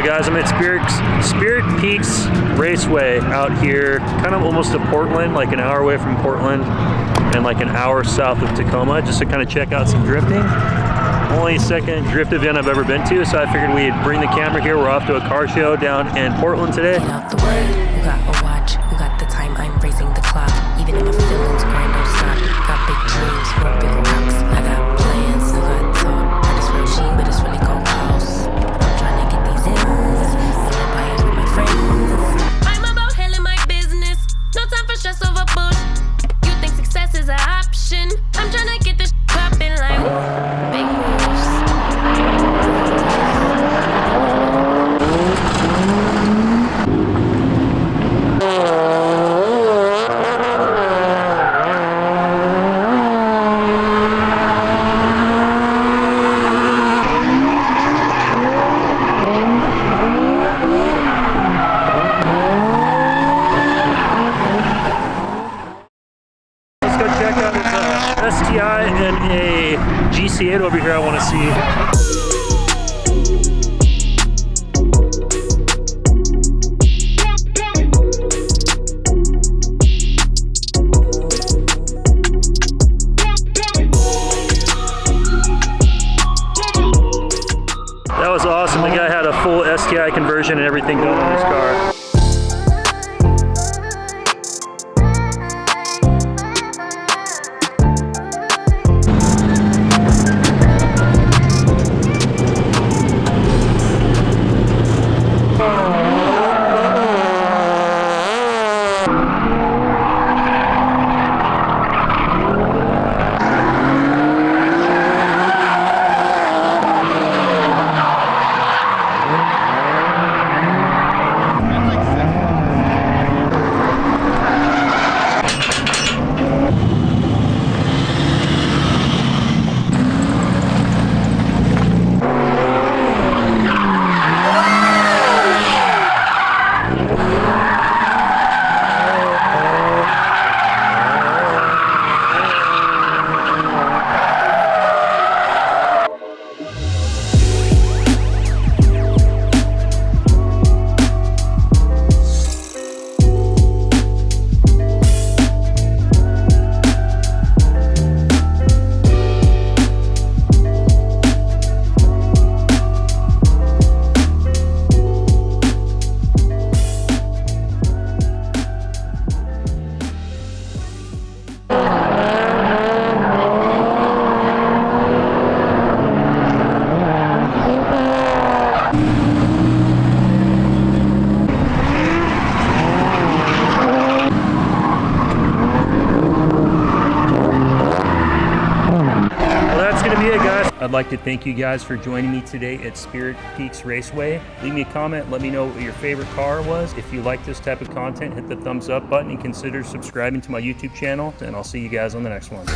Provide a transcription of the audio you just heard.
So guys, I'm at Spirit Peaks Raceway out here, kind of almost to Portland, like an hour away from Portland and like an hour south of Tacoma, just to kind of check out some drifting. Only second drift event I've ever been to, so I figured we'd bring the camera here. We're off to a car show down in Portland today. Get out the way, who got a watch, who got the time, I'm raising the clock. Even in my feelings, grind don't stop. Got big dreams, no big rocks. I got plans, who got talk. I just real cheap, but it's really go house. I'm trying to get these ends, and I'm buying with my friends. I'm about handling my business, no time for stress over bush. You think success is an option? I'm trying to get this poppin' like big moves. Check out the STI and a GC8 over here I want to see. That was awesome. The guy had a full STI conversion and everything going on his car. I'd like to thank you guys for joining me today at Spirit Peaks Raceway. Leave me a comment, let me know what your favorite car was. If you like this type of content, hit the thumbs up button and consider subscribing to my YouTube channel, and I'll see you guys on the next one.